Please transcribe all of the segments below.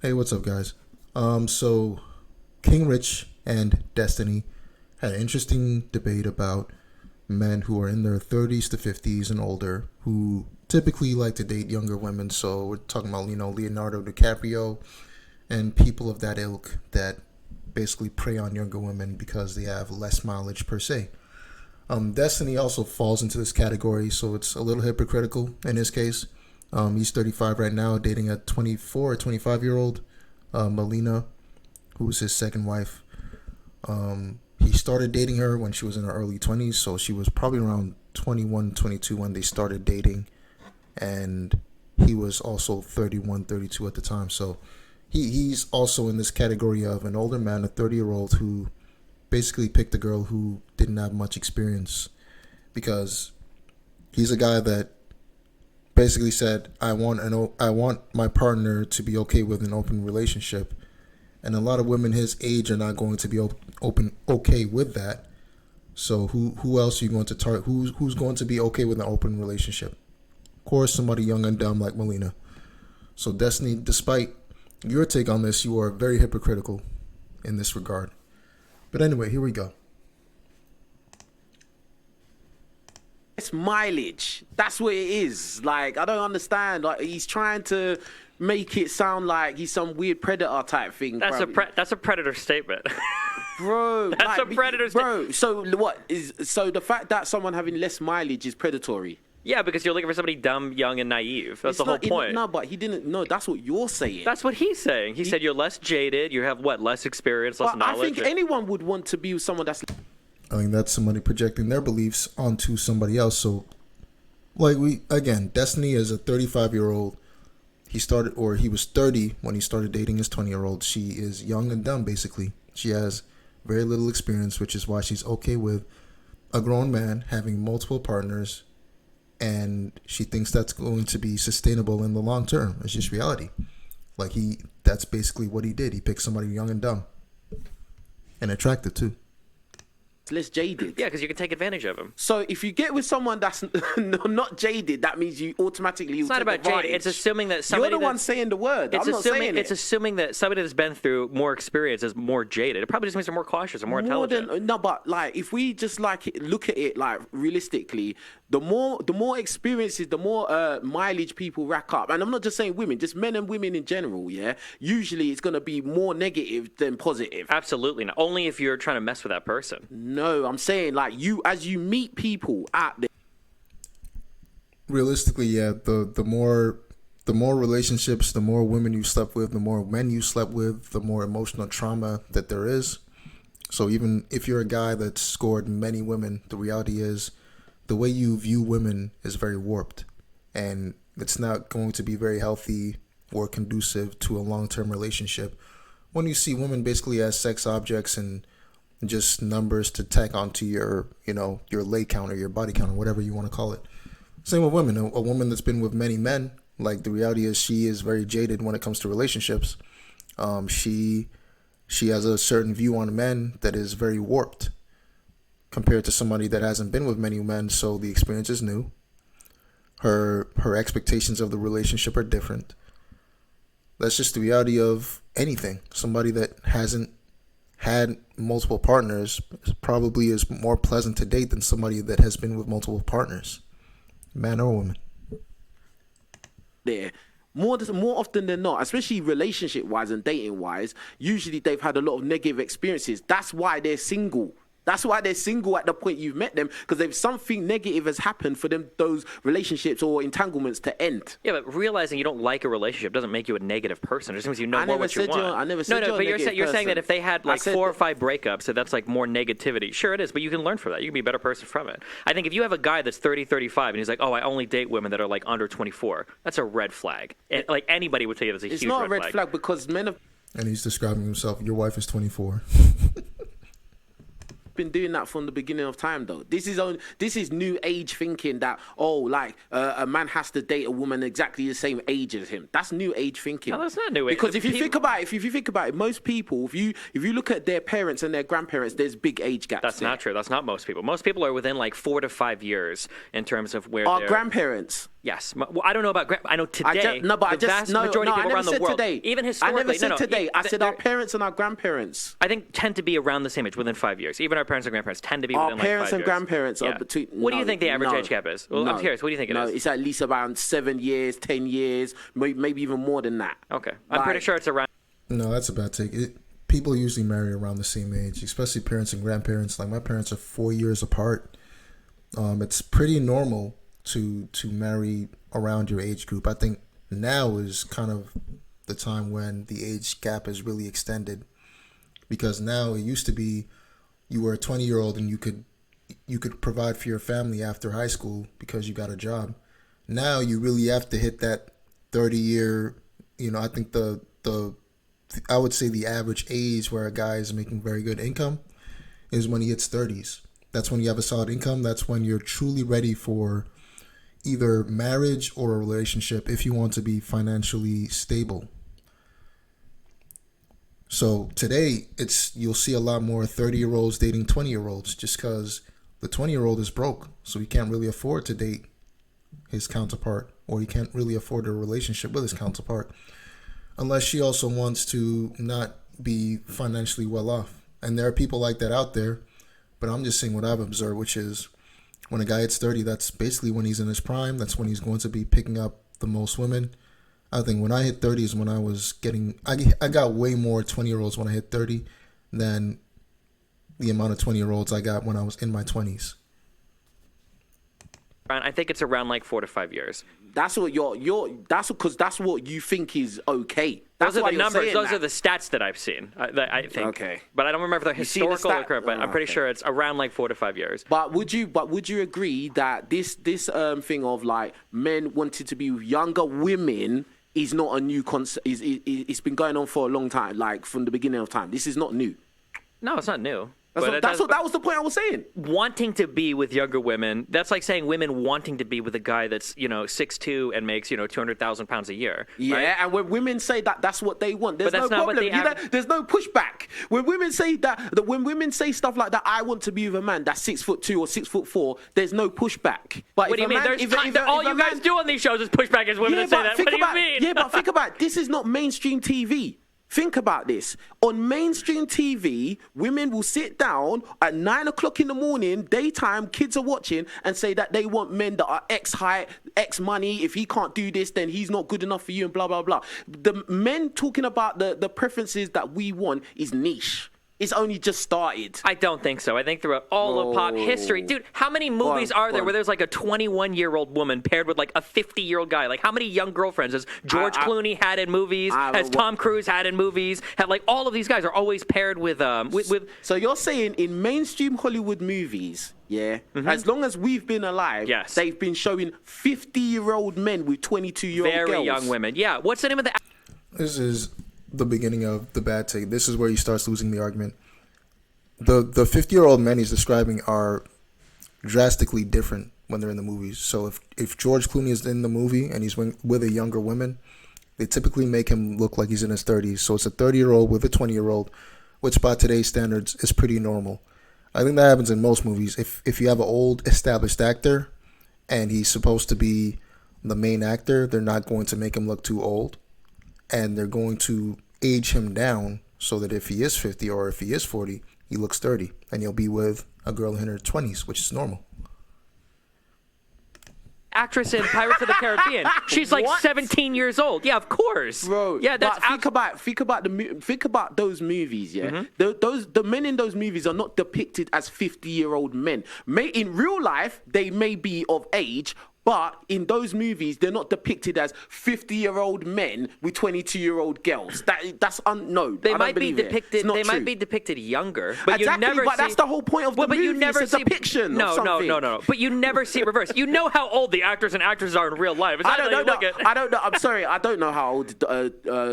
Hey, what's up, guys? So King Rich and Destiny had an interesting debate about men who are in their 30s to 50s and older who typically like to date younger women. So we're talking about, Leonardo DiCaprio and people of that ilk that basically prey on younger women because they have less mileage per se. Destiny also falls into this category, so it's a little hypocritical in his case. He's 35 right now, dating a 24 or 25-year-old, Melina, who was his second wife. He started dating her when she was in her early 20s, so she was probably around 21, 22 when they started dating. And he was also 31, 32 at the time. So he's also in this category of an older man, a 30-year-old who basically picked a girl who didn't have much experience because he's a guy that basically said, I want my partner to be okay with an open relationship, and a lot of women his age are not going to be okay with that. So who else are you going to target? Who's going to be okay with an open relationship? Of course, somebody young and dumb like Melina. So Destiny, despite your take on this, you are very hypocritical in this regard. But anyway, here we go. It's mileage. That's what it is. Like, I don't understand. Like, he's trying to make it sound like he's some weird predator type thing. That's a predator statement. Bro, That's a predator bro. So the fact that someone having less mileage is predatory? Yeah, because you're looking for somebody dumb, young, and naive. That's the whole point. No, but he didn't. No, that's what you're saying. That's what he's saying. He said you're less jaded. You have less experience, less knowledge. I think anyone would want to be with someone that's. I think that's somebody projecting their beliefs onto somebody else. So, Destiny is a 35-year-old. He was 30 when he started dating his 20-year-old. She is young and dumb, basically. She has very little experience, which is why she's okay with a grown man having multiple partners, and she thinks that's going to be sustainable in the long term. It's just reality. That's basically what he did. He picked somebody young and dumb and attractive too. Less jaded. Yeah, because you can take advantage of him. So if you get with someone that's not jaded, that means you automatically. It's not about jaded. It's assuming that somebody. You're the one saying the word. I'm not saying it. It's assuming that somebody that's been through more experience is more jaded. It probably just means they're more cautious or more intelligent. No, but if we just look at it realistically, the more experiences, the more mileage people rack up. And I'm not just saying women, just men and women in general. Yeah, usually it's going to be more negative than positive. Absolutely not. Only if you're trying to mess with that person. No, I'm saying as you meet people out there. Realistically, yeah, the more relationships, the more women you slept with, the more men you slept with, the more emotional trauma that there is. So even if you're a guy that's scored many women, the reality is the way you view women is very warped, and it's not going to be very healthy or conducive to a long-term relationship when you see women basically as sex objects and just numbers to tack onto your lay count or your body count or whatever you want to call it. Same with women. A woman that's been with many men, the reality is she is very jaded when it comes to relationships. She has a certain view on men that is very warped compared to somebody that hasn't been with many men, so the experience is new. Her expectations of the relationship are different. That's just the reality of anything. Somebody that hasn't had multiple partners probably is more pleasant to date than somebody that has been with multiple partners, man or woman. There. More often than not, especially relationship-wise and dating-wise, usually they've had a lot of negative experiences. That's why they're single. That's why they're single at the point you've met them, because if something negative has happened for them, those relationships or entanglements to end. Yeah, but realizing you don't like a relationship doesn't make you a negative person. It just means you know more what you want. I never said no, but you're saying that if they had 4 or 5 breakups, so that's more negativity. Sure, it is, but you can learn from that. You can be a better person from it. I think if you have a guy that's 30, 35, and he's like, oh, I only date women that are under 24, that's a red flag. Anybody would tell you that's a huge red flag. It's not a red flag because men have... And he's describing himself, your wife is 24. Been doing that from the beginning of time, though. This is new age thinking that a man has to date a woman exactly the same age as him. That's new age thinking. No, that's not new age. Because if you think about it, most people, if you look at their parents and their grandparents, there's big age gaps. That's not true. That's not most people. Most people are within 4 to 5 years in terms of where our grandparents. Yes. Well, I don't know about I know today. No, but the vast majority of people around the world, today. even I historically, never said today. I said our they're- parents and our grandparents. I think tend to be around the same age, within 5 years. Even our parents and grandparents tend to be Our within like 5 parents years. and grandparents are between. What do you think the average age gap is? Well, I'm curious. What do you think it No, is? it's at least around 7 years, 10 years, maybe even more than that. Okay, I'm pretty sure it's around. No, that's a bad take. People usually marry around the same age, especially parents and grandparents. Like my parents are 4 years apart. It's pretty normal to marry around your age group. I think now is kind of the time when the age gap is really extended, because now it used to be you were a 20-year-old and you could provide for your family after high school because you got a job. Now you really have to hit that 30-year. I think I would say the average age where a guy is making very good income is when he hits 30s. That's when you have a solid income. That's when you're truly ready for either marriage or a relationship if you want to be financially stable. So today, you'll see a lot more 30-year-olds dating 20-year-olds just because the 20-year-old is broke, so he can't really afford to date his counterpart, or he can't really afford a relationship with his counterpart, unless she also wants to not be financially well off. And there are people like that out there, but I'm just saying what I've observed, which is when a guy hits 30, that's basically when he's in his prime. That's when he's going to be picking up the most women. I think when I hit 30 is when I was I got way more 20-year-olds when I hit 30 than the amount of 20-year-olds I got when I was in my 20s. I think it's around like 4 to 5 years. That's what that's because that's what you think is okay. That's Those are why the you're numbers. saying Those that. are the stats that I've seen. I think. Okay. But I don't remember if they're see the historical or stat- current. But I'm pretty okay. sure it's around like 4 to 5 years. But would you agree that this thing of like men wanting to be with younger women is not a new concept? It's been going on for a long time, like from the beginning of time. This is not new. No, it's not new. That was the point I was saying. Wanting to be with younger women, that's like saying women wanting to be with a guy that's 6'2" and makes 200,000 pounds a year. Yeah, right? and when women say that, that's what they want. There's But that's no not what problem. they There's no pushback. When women say that when women say stuff like that, I want to be with a man that's 6'2" or 6'4", there's no pushback. But What do you mean? All you guys do on these shows is pushback as women and say that. What do you mean? Yeah, but think about it. This is not mainstream TV. Think about this. On mainstream TV, women will sit down at 9 o'clock in the morning, daytime, kids are watching, and say that they want men that are X height, X money. If he can't do this, then he's not good enough for you, and blah, blah, blah. The men talking about the preferences that we want is niche. It's only just started. I don't think so. I think throughout all of pop history, dude, how many movies are there where there's like a 21-year-old woman paired with like a 50-year-old guy? Like how many young girlfriends has George Clooney had in movies? Has Tom Cruise had in movies? Like all of these guys are always paired with. So you're saying in mainstream Hollywood movies, yeah, as long as we've been alive, yes, they've been showing 50-year-old men with 22-year-old girls. Very young women. Yeah. What's the name of the? This is the beginning of the bad take. This is where he starts losing the argument. The 50-year-old men he's describing are drastically different when they're in the movies. So if George Clooney is in the movie and he's with a younger woman, they typically make him look like he's in his 30s. So it's a 30-year-old with a 20-year-old, which by today's standards is pretty normal. I think that happens in most movies. If you have an old established actor and he's supposed to be the main actor, they're not going to make him look too old. And they're going to age him down so that if he is 50 or if he is 40, he looks 30. And he'll be with a girl in her 20s, which is normal. Actress in Pirates of the Caribbean. She's like 17 years old. Yeah, of course. Bro, yeah, that's think about those movies, yeah. The men in those movies are not depicted as 50-year-old men. In real life, they may be of age, but in those movies, they're not depicted as 50-year-old men with 22-year-old girls. That's no. They I might don't be believe it. depicted. It's not They true. might be depicted younger, but exactly, you never. But that's the whole point of the movie. You never it's a see depiction. No, of something. no. But you never see it reverse. You know how old the actors and actresses are in real life. It's I not don't like know. you look at- I don't know. I'm sorry. I don't know how old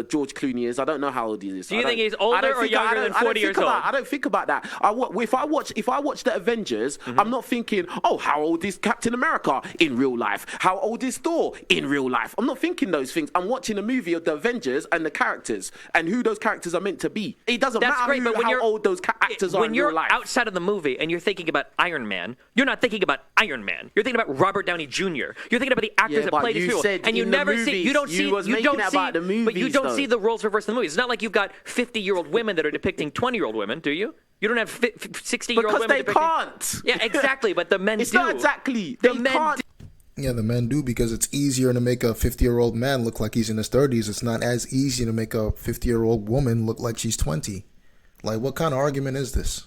George Clooney is. I don't know how old he is. Do you think he's older or younger than 40 years old? I don't think about that. If I watch the Avengers, I'm not thinking, oh, how old is Captain America in real life? life? How old is Thor in real life? I'm not thinking those things. I'm watching a movie of the Avengers and the characters and who those characters are meant to be. It doesn't matter how old those actors are in real life. When you're outside of the movie and you're thinking about Iron Man, you're not thinking about Iron Man. You're thinking about Robert Downey Jr. You're thinking about the actors that play these people, and you never see. You don't see. You don't see. But you don't see the roles reversed in the movies. It's not like you've got 50-year-old women that are depicting 20-year-old women, do you? You don't have 60-year-old women. Because they can't. Yeah, exactly. But the men do. It's not exactly. They can't. Yeah, the men do, because it's easier to make a 50-year-old man look like he's in his 30s. It's not as easy to make a 50-year-old woman look like she's 20. Like, what kind of argument is this?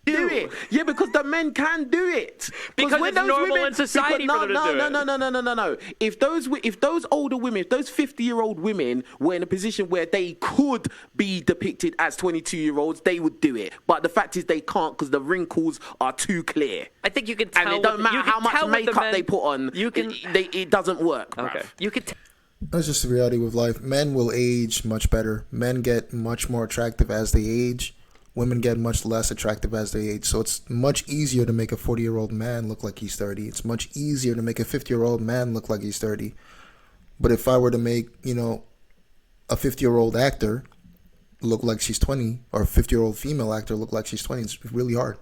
Do it. Yeah, because the men can do it. Because it's normal in society for them to do it. No. If those older women, if those 50-year-old women were in a position where they could be depicted as 22-year-olds, they would do it. But the fact is they can't because the wrinkles are too clear. I think you can tell. And it don't matter how much makeup they put on. It doesn't work. Okay. Bruv. You could. That's just the reality with life. Men will age much better. Men get much more attractive as they age. Women get much less attractive as they age. So it's much easier to make a 40-year-old man look like he's 30. It's much easier to make a 50-year-old man look like he's 30. But if I were to make, a 50-year-old actor look like she's 20, or a 50-year-old female actor look like she's 20, it's really hard.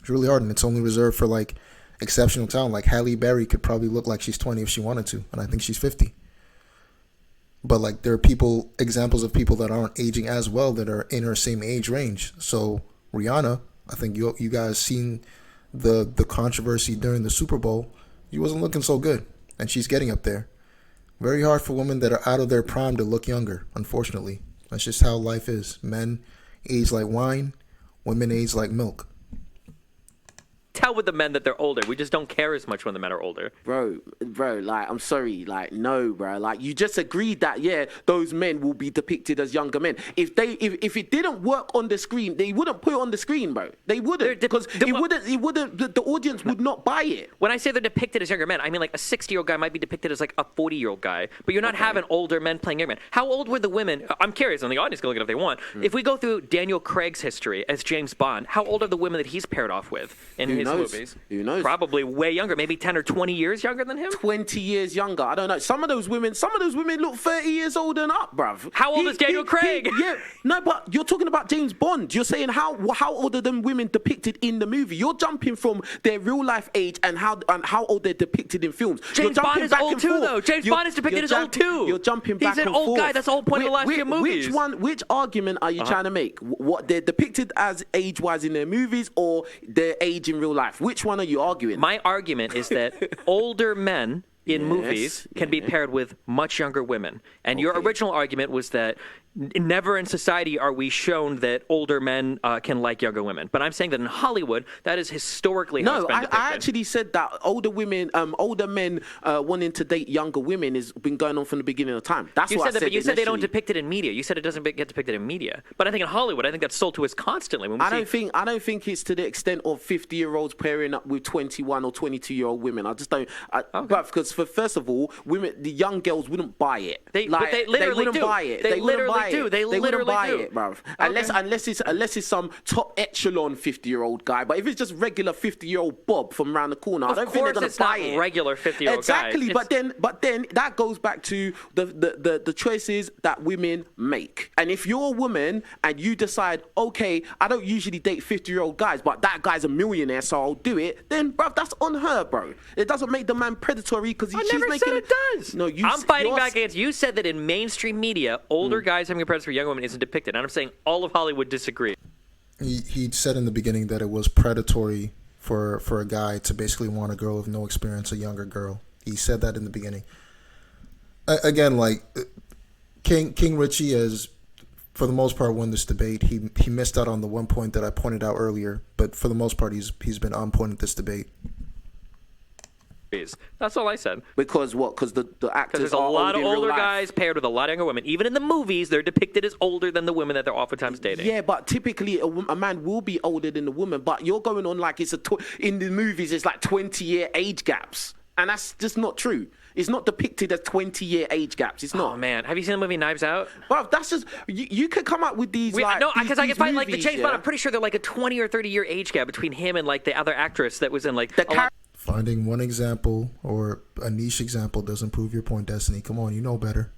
It's really hard, and it's only reserved for, like, exceptional talent. Like, Halle Berry could probably look like she's 20 if she wanted to, and I think she's 50. But, like, there are examples of people that aren't aging as well that are in her same age range. So, Rihanna, I think you guys seen the controversy during the Super Bowl. She wasn't looking so good, and she's getting up there. Very hard for women that are out of their prime to look younger, unfortunately. That's just how life is. Men age like wine, women age like milk. Tell with the men that they're older. We just don't care as much when the men are older. Bro, like, I'm sorry, like, no, bro. Like, you just agreed that, yeah, those men will be depicted as younger men. If it didn't work on the screen, they wouldn't put it on the screen, bro. They wouldn't, because the audience would not buy it. When I say they're depicted as younger men, I mean like a 60-year-old guy might be depicted as like a 40-year-old guy, but you're not having older men playing young men. How old were the women? I'm curious, and the audience can look it up if they want. If we go through Daniel Craig's history as James Bond, how old are the women that he's paired off with in his movies? Who knows? Probably way younger, maybe 10 or 20 years younger than him. 20 years younger. I don't know. Some of those women look 30 years older and up, bruv. How old is Daniel Craig? Yeah, no, but you're talking about James Bond. You're saying how old are them women depicted in the movie? You're jumping from their real life age and how old they're depicted in films. James Bond is old too, though. James Bond is depicted as old too. You're jumping back and forth. He's an old guy. That's the whole point of the last few movies. Which argument are you trying to make? What they're depicted as age-wise in their movies, or their age in real life? Which one are you arguing? My argument is that older men in movies can be paired with much younger women. And your original argument was that never in society are we shown that older men can like younger women. But I'm saying that in Hollywood, that is historically how it's been depicted. I actually said that older men wanting to date younger women has been going on from the beginning of time. That's what I said. But you said they don't depict it in media. You said it doesn't get depicted in media. But I think in Hollywood, I think that's sold to us constantly. When we I don't think it's to the extent of 50-year-olds pairing up with 21 or 22-year-old women. I just don't. Because first of all, the young girls wouldn't buy it. They literally wouldn't buy it. They literally do. They literally buy do. it, bruv. Unless it's some top echelon 50-year-old guy. But if it's just regular 50-year-old Bob from around the corner, I don't think they're gonna buy it. Regular 50-year-old exactly. But then that goes back to the choices that women make. And if you're a woman and you decide, okay, I don't usually date 50-year-old guys, but that guy's a millionaire, so I'll do it. Then, bruv, that's on her, bro. It doesn't make the man predatory because she's making. I never said it does. No, I'm fighting back against you. Said that in mainstream media, older guys having a preference for young women isn't depicted. And I'm saying all of Hollywood disagree. He said in the beginning that it was predatory for a guy to basically want a girl with no experience, a younger girl. He said that in the beginning. Again, like King Richie has, for the most part, won this debate. He missed out on the one point that I pointed out earlier, but for the most part, he's been on point at this debate. That's all I said. Because what? Because the actors there's a lot of older guys paired with a lot of younger women. Even in the movies, they're depicted as older than the women that they're oftentimes dating. Yeah, but typically a man will be older than the woman. But you're going on like in the movies, it's like 20-year age gaps. And that's just not true. It's not depicted as 20-year age gaps. It's not. Oh, man. Have you seen the movie Knives Out? Well, that's just... You could come up with these, No, because I can find, like, the James Bond. Bond. I'm pretty sure they're like a 20 or 30-year age gap between him and, like, the other actress that was in, like... Finding one example or a niche example doesn't prove your point, Destiny. Come on, you know better.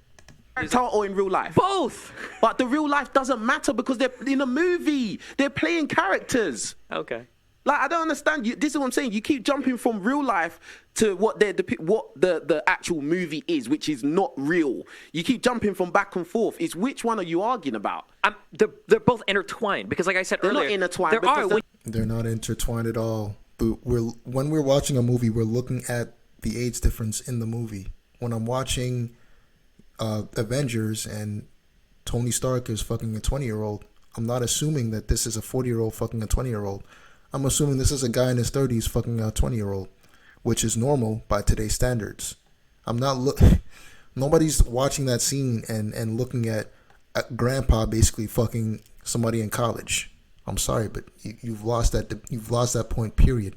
Or in real life? Both. But the real life doesn't matter because they're in a movie. They're playing characters. Okay. Like, I don't understand. This is what I'm saying. You keep jumping from real life to what the actual movie is, which is not real. You keep jumping from back and forth. It's which one are you arguing about? They're both intertwined because, like I said earlier, not intertwined. They're not intertwined at all. But when we're watching a movie, we're looking at the age difference in the movie. When I'm watching Avengers and Tony Stark is fucking a 20-year-old, I'm not assuming that this is a 40-year-old fucking a 20-year-old. I'm assuming this is a guy in his 30s fucking a 20-year-old, which is normal by today's standards. Nobody's watching that scene and looking at grandpa basically fucking somebody in college. I'm sorry, but you've lost that point, period.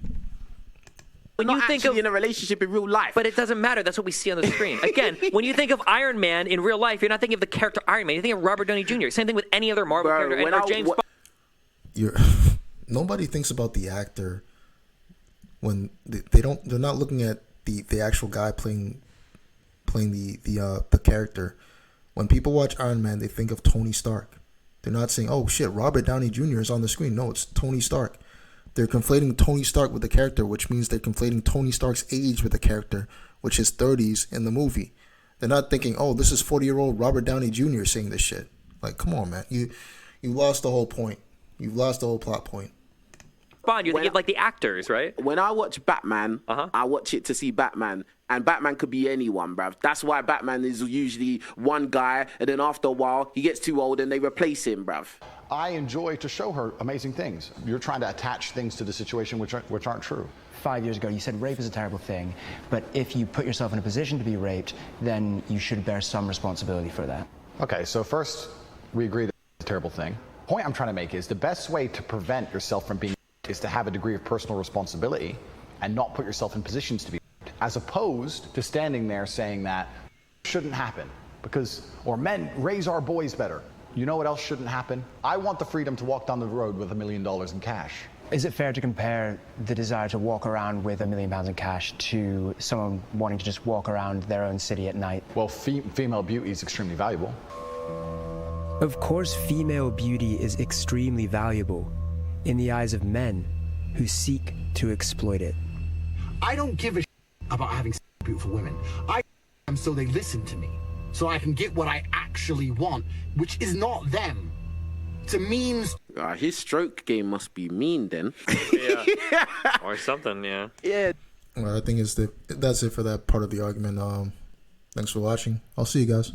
When you think of in a relationship in real life. But it doesn't matter. That's what we see on the screen. Again, when you think of Iron Man in real life, you're not thinking of the character Iron Man. You think of Robert Downey Jr. Same thing with any other Marvel character or James Bond. Nobody thinks about the actor when they're not looking at the actual guy playing the character. When people watch Iron Man, they think of Tony Stark. They're not saying, "Oh shit, Robert Downey Jr. is on the screen." No, it's Tony Stark. They're conflating Tony Stark with the character, which means they're conflating Tony Stark's age with the character, which is 30s in the movie. They're not thinking, "Oh, this is 40-year-old Robert Downey Jr. saying this shit." Like, come on, man. You lost the whole point. You've lost the whole plot point. Bond, you think of like the actors, right? When I watch Batman, I watch it to see Batman. And Batman could be anyone, bruv. That's why Batman is usually one guy, and then after a while, he gets too old and they replace him, bruv. I enjoy to show her amazing things. You're trying to attach things to the situation which aren't true. 5 years ago, you said rape is a terrible thing, but if you put yourself in a position to be raped, then you should bear some responsibility for that. Okay, so first, we agree that it's a terrible thing. The point I'm trying to make is the best way to prevent yourself from being raped is to have a degree of personal responsibility and not put yourself in positions to be raped, as opposed to standing there saying that shouldn't happen or men raise our boys better. You know what else shouldn't happen? I want the freedom to walk down the road with $1 million in cash. Is it fair to compare the desire to walk around with £1 million in cash to someone wanting to just walk around their own city at night? Well, female beauty is extremely valuable. Of course, female beauty is extremely valuable in the eyes of men who seek to exploit it. I don't give a about having beautiful women. I them so they listen to me, so I can get what I actually want, which is not them. It's a means. His stroke game must be mean then. Yeah. Or something, yeah. Yeah. Well, I think that's it for that part of the argument. Thanks for watching. I'll see you guys.